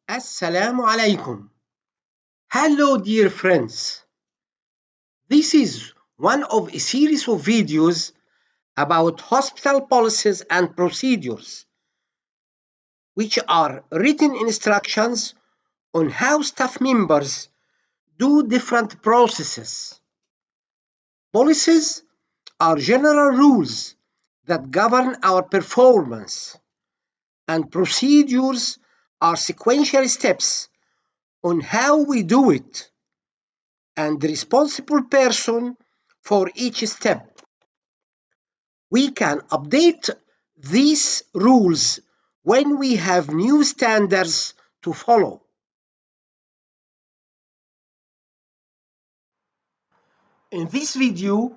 Assalamu alaikum. Hello, dear friends. This is one of a series of videos about hospital policies and procedures, which are written instructions on how staff members do different processes. Policies are general rules that govern our performance, and procedures are sequential steps on how we do it, and the responsible person for each step. We can update these rules when we have new standards to follow. In this video,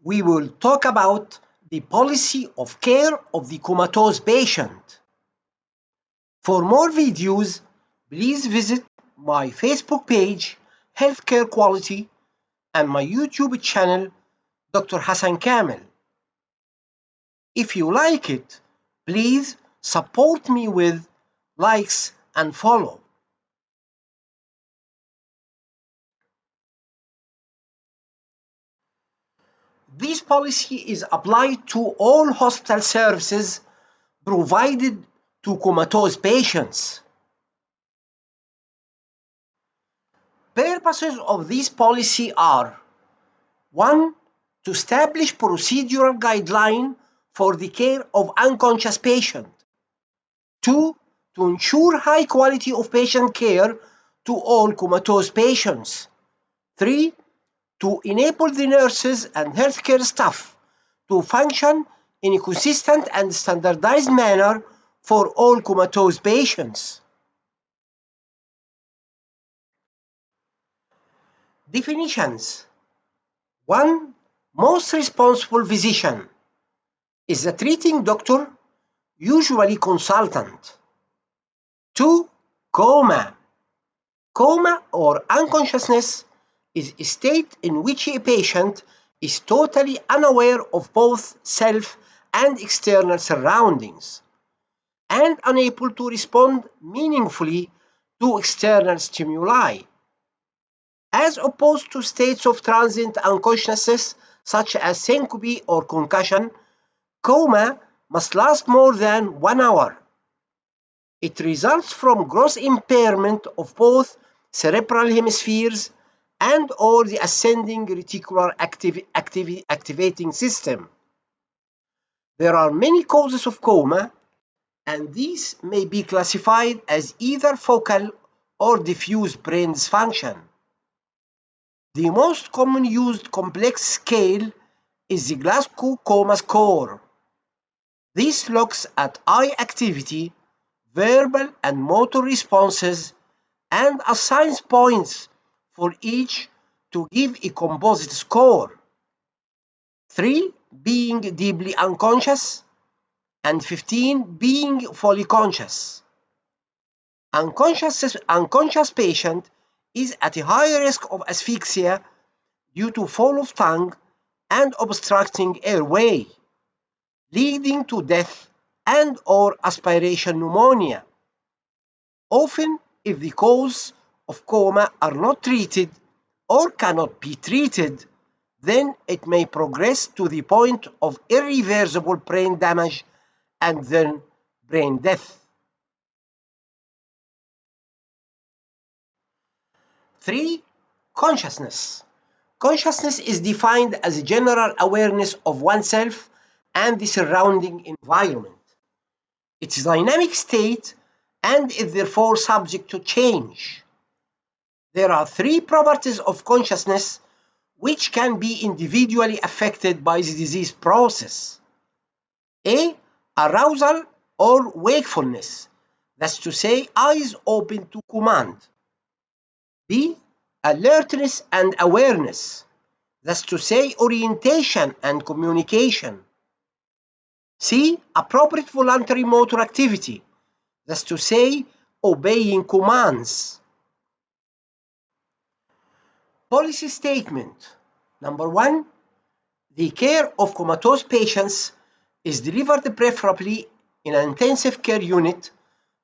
we will talk about the policy of care of the comatose patient. For more videos, please visit my Facebook page, Healthcare Quality, and my YouTube channel, Dr. Hassan Kamel. If you like it, please support me with likes and follow. This policy is applied to all hospital services provided to comatose patients. Purposes of this policy are: 1. To establish procedural guidelines for the care of unconscious patients. 2. To ensure high quality of patient care to all comatose patients. 3. To enable the nurses and healthcare staff to function in a consistent and standardized manner for all comatose patients. Definitions: 1. Most responsible physician is the treating doctor, usually consultant. 2. Coma. Coma or unconsciousness is a state in which a patient is totally unaware of both self and external surroundings, and unable to respond meaningfully to external stimuli, as opposed to states of transient unconsciousness such as syncope or concussion. Coma must last more than 1 hour. It results from gross impairment of both cerebral hemispheres and or the ascending reticular activating system. There are many causes of coma, and these may be classified as either focal or diffuse brain dysfunction. The most common used complex scale is the Glasgow Coma Score. This looks at eye activity, verbal and motor responses, and assigns points for each to give a composite score. 3 being deeply unconscious, and 15 being fully conscious. Unconscious patient is at a high risk of asphyxia due to fall of tongue and obstructing airway, leading to death and or aspiration pneumonia. Often, if the cause of coma are not treated or cannot be treated, then it may progress to the point of irreversible brain damage and then brain death. 3. Consciousness. Consciousness is defined as a general awareness of oneself and the surrounding environment. It's a dynamic state and is therefore subject to change. There are 3 properties of consciousness which can be individually affected by the disease process. A. Arousal or wakefulness, that's to say, eyes open to command. B. Alertness and awareness, that's to say, orientation and communication. C. Appropriate voluntary motor activity, that's to say, obeying commands. Policy statement. Number 1. The care of comatose patients is delivered preferably in an intensive care unit,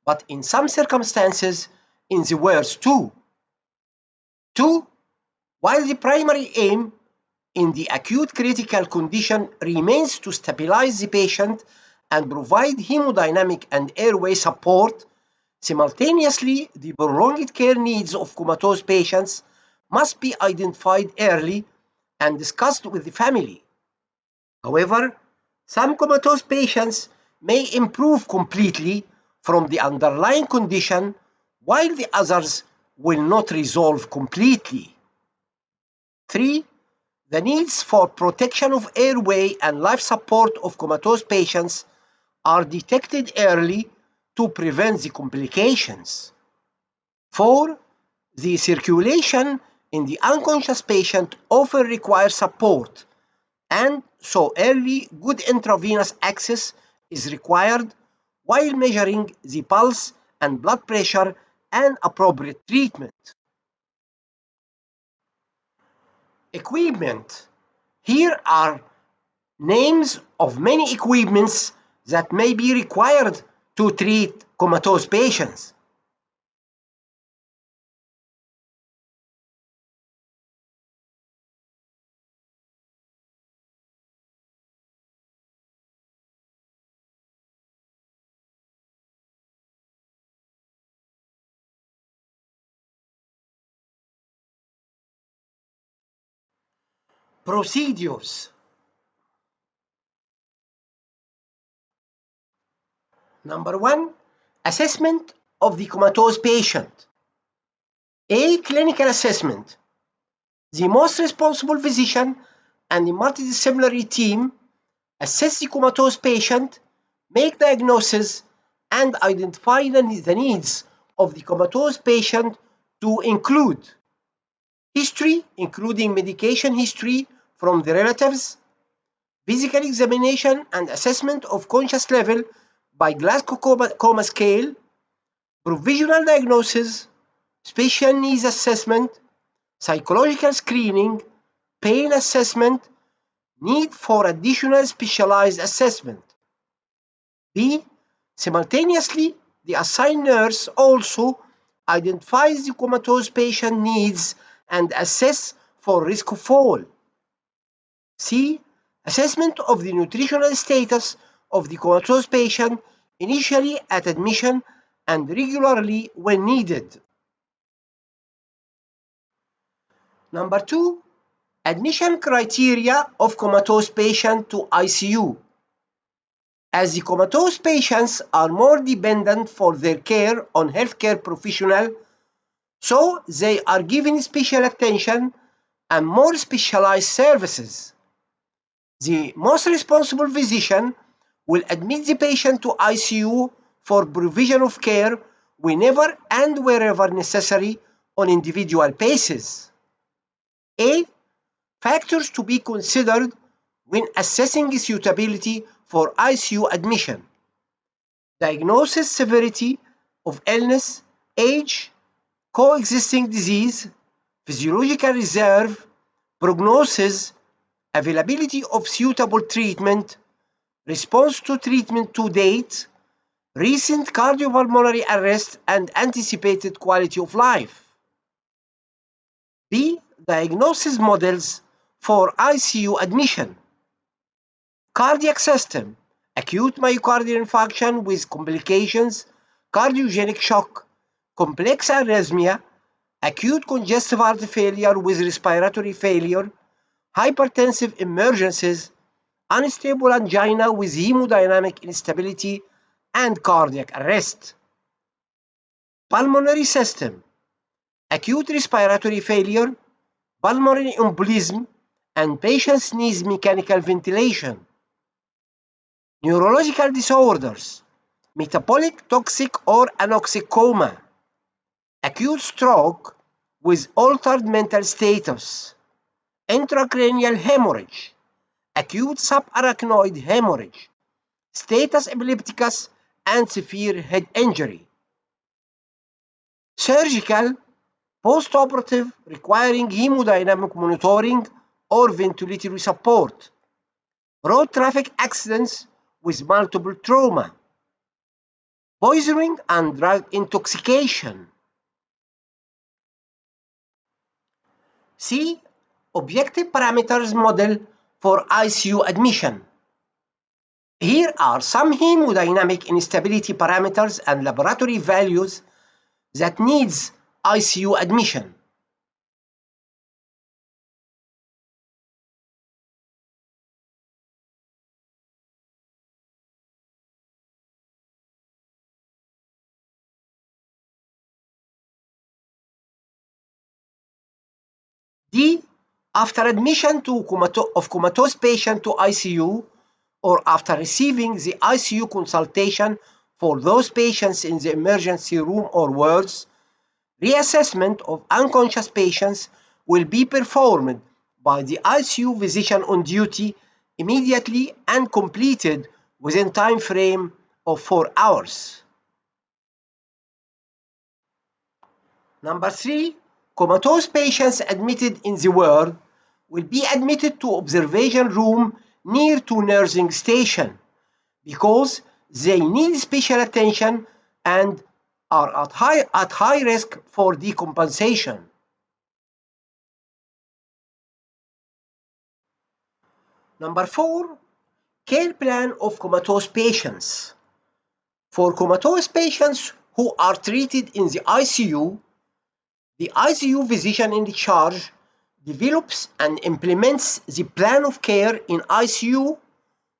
but in some circumstances, in the words too. 2. While the primary aim in the acute critical condition remains to stabilize the patient and provide hemodynamic and airway support, simultaneously, the prolonged care needs of comatose patients must be identified early and discussed with the family. However, some comatose patients may improve completely from the underlying condition, while the others will not resolve completely. 3. The needs for protection of airway and life support of comatose patients are detected early to prevent the complications. 4. The circulation in the unconscious patient often requires support, and so early good intravenous access is required while measuring the pulse and blood pressure and appropriate treatment. Equipment. Here are names of many equipments that may be required to treat comatose patients. Procedures. Number 1. Assessment of the comatose patient. A. Clinical assessment. The most responsible physician and the multidisciplinary team assess the comatose patient, make diagnosis, and identify the needs of the comatose patient to include history, including medication history from the relatives, physical examination and assessment of conscious level by Glasgow Coma Scale, provisional diagnosis, special needs assessment, psychological screening, pain assessment, need for additional specialized assessment. B. Simultaneously, the assigned nurse also identifies the comatose patient needs and assess for risk of fall. C. Assessment of the nutritional status of the comatose patient initially at admission and regularly when needed. Number 2. Admission criteria of comatose patient to ICU. As the comatose patients are more dependent for their care on healthcare professionals, so they are given special attention and more specialized services. The most responsible physician will admit the patient to ICU for provision of care whenever and wherever necessary on individual basis. A. Factors to be considered when assessing suitability for ICU admission. Diagnosis severity of illness, age, coexisting disease, physiological reserve, prognosis, availability of suitable treatment, response to treatment to date, recent cardiopulmonary arrest and anticipated quality of life. B. Diagnosis models for ICU admission. Cardiac system, acute myocardial infarction with complications, cardiogenic shock, complex arrhythmia, acute congestive heart failure with respiratory failure, hypertensive emergencies, unstable angina with hemodynamic instability, and cardiac arrest. Pulmonary system, acute respiratory failure, pulmonary embolism, and patients needs mechanical ventilation. Neurological disorders, metabolic, toxic, or anoxic coma, acute stroke with altered mental status, intracranial hemorrhage, acute subarachnoid hemorrhage, status epilepticus, and severe head injury. Surgical, postoperative requiring hemodynamic monitoring or ventilatory support. Road traffic accidents with multiple trauma. Poisoning and drug intoxication. C. Objective parameters model for ICU admission. Here are some hemodynamic instability parameters and laboratory values that needs ICU admission. D. After admission of comatose patient to ICU or after receiving the ICU consultation for those patients in the emergency room or wards, reassessment of unconscious patients will be performed by the ICU physician on duty immediately and completed within time frame of 4 hours. Number 3, comatose patients admitted in the ward will be admitted to observation room near to nursing station because they need special attention and are at high risk for decompensation. Number 4, care plan of comatose patients. For comatose patients who are treated in the ICU physician in charge develops and implements the plan of care in ICU,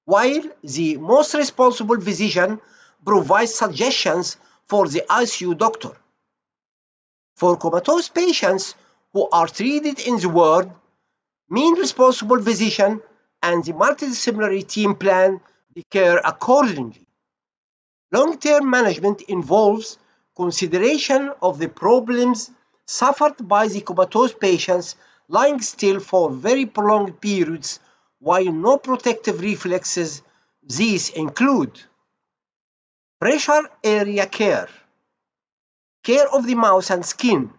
while the most responsible physician provides suggestions for the ICU doctor. For comatose patients who are treated in the ward, mean responsible physician and the multidisciplinary team plan the care accordingly. Long-term management involves consideration of the problems suffered by the comatose patients lying still for very prolonged periods while no protective reflexes. These include pressure area care, care of the mouth and skin,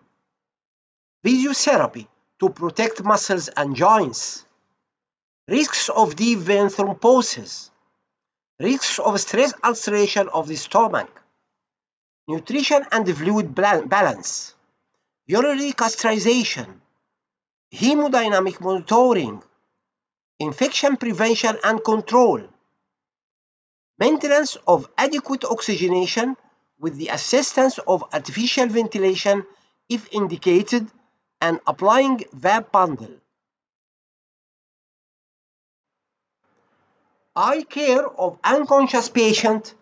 physiotherapy to protect muscles and joints, risks of deep vein thrombosis, risks of stress ulceration of the stomach, nutrition and fluid balance, urinary catheterization, hemodynamic monitoring, infection prevention and control, maintenance of adequate oxygenation with the assistance of artificial ventilation if indicated, and applying VAP bundle. Eye care of unconscious patient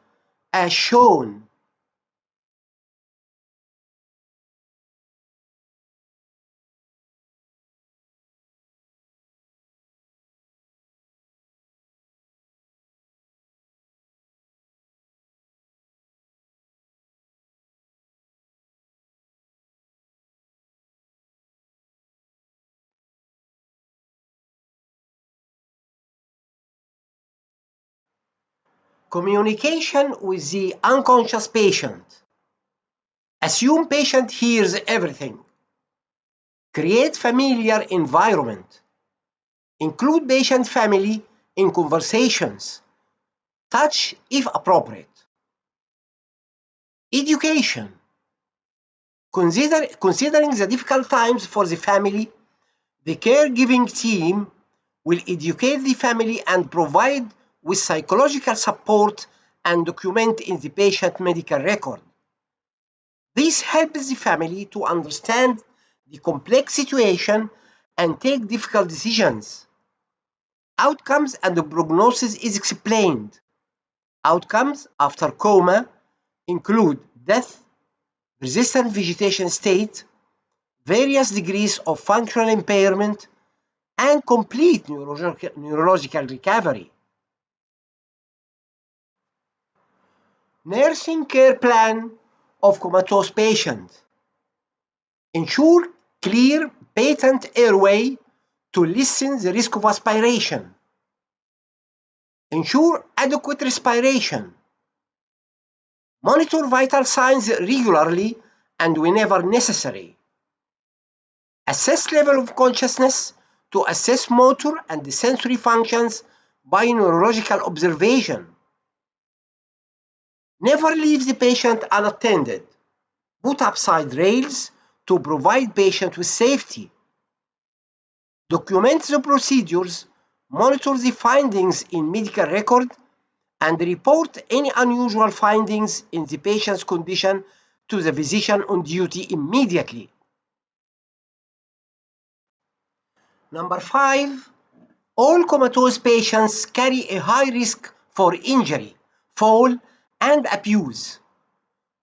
as shown. Communication with the unconscious patient. Assume patient hears everything. Create familiar environment. Include patient family in conversations. Touch if appropriate. Education. Considering the difficult times for the family, the caregiving team will educate the family and provide with psychological support and document in the patient medical record. This helps the family to understand the complex situation and take difficult decisions. Outcomes and the prognosis is explained. Outcomes after coma include death, persistent vegetation state, various degrees of functional impairment, and complete neurological recovery. Nursing care plan of comatose patient. Ensure clear, patent airway to lessen the risk of aspiration. Ensure adequate respiration. Monitor vital signs regularly and whenever necessary. Assess level of consciousness to assess motor and sensory functions by neurological observation. Never leave the patient unattended. Put upside rails to provide patient with safety. document the procedures, monitor the findings in medical record, and report any unusual findings in the patient's condition to the physician on duty immediately. Number 5, all comatose patients carry a high risk for injury, fall, and abuse.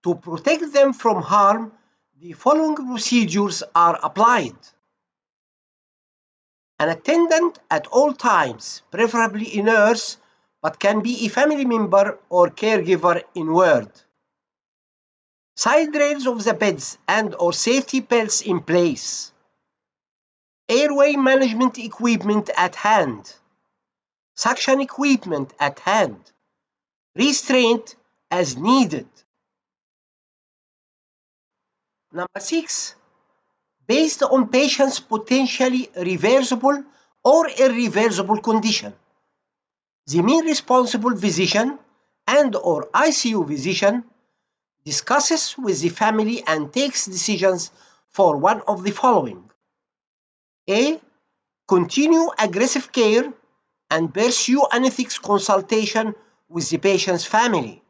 To protect them from harm, the following procedures are applied. An attendant at all times, preferably a nurse, but can be a family member or caregiver in ward. Side rails of the beds and/or safety belts in place. Airway management equipment at hand. Suction equipment at hand. Restraint as needed. Number 6. Based on patient's potentially reversible or irreversible condition, the main responsible physician and/or ICU physician discusses with the family and takes decisions for one of the following. A. Continue aggressive care and pursue an ethics consultation with the patient's family.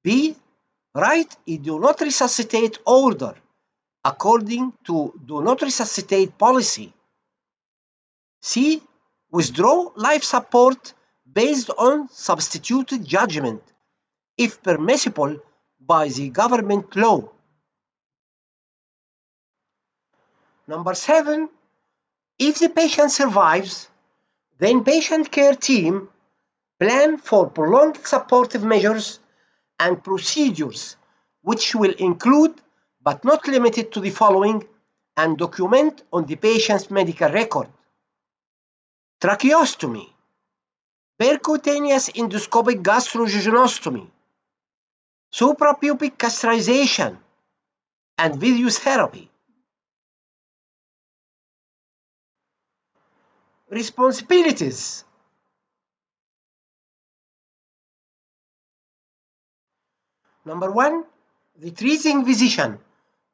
B. Write a do not resuscitate order according to do not resuscitate policy. C. Withdraw life support based on substituted judgment, if permissible by the government law. Number 7. If the patient survives, the inpatient care team plan for prolonged supportive measures and procedures, which will include but not limited to the following and document on the patient's medical record. Tracheostomy, percutaneous endoscopic gastrojejunostomy, suprapubic castration, and physiotherapy. Responsibilities. Number 1, the treating physician,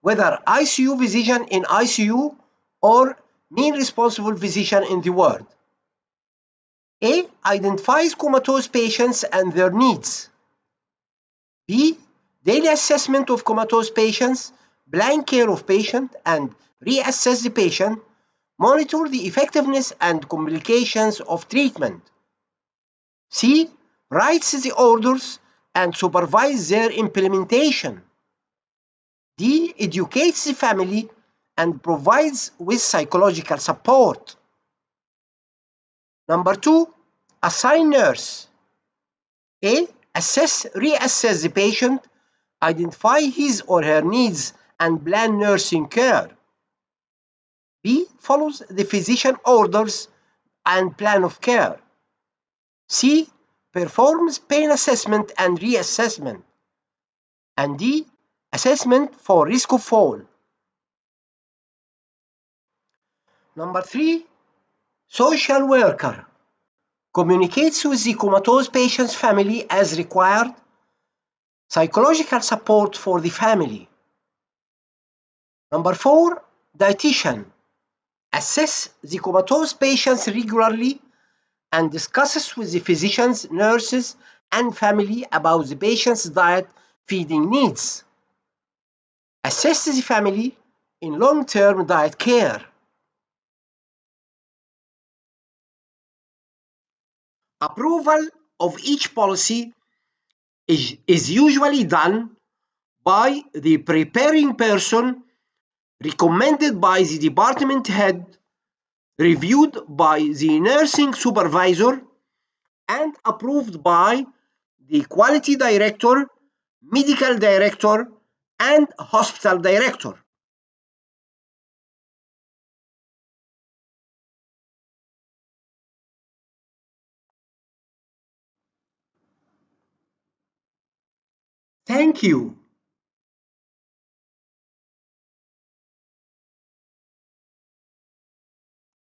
whether ICU physician in ICU or main responsible physician in the ward. A. Identifies comatose patients and their needs. B. Daily assessment of comatose patients, blind care of patient, and reassess the patient, monitor the effectiveness and complications of treatment. C. Writes the orders and supervise their implementation. D. Educates the family and provides with psychological support. Number 2, assign nurse. A. Reassess the patient, identify his or her needs and plan nursing care. B. Follows the physician orders and plan of care. C. Performs pain assessment and reassessment. And D. Assessment for risk of fall. Number 3, social worker. Communicates with the comatose patient's family as required. Psychological support for the family. Number 4, dietitian. Assess the comatose patients regularly and discusses with the physicians, nurses, and family about the patient's diet feeding needs. Assess the family in long-term diet care. Approval of each policy is usually done by the preparing person, recommended by the department head, reviewed by the nursing supervisor, and approved by the quality director, medical director, and hospital director. Thank you.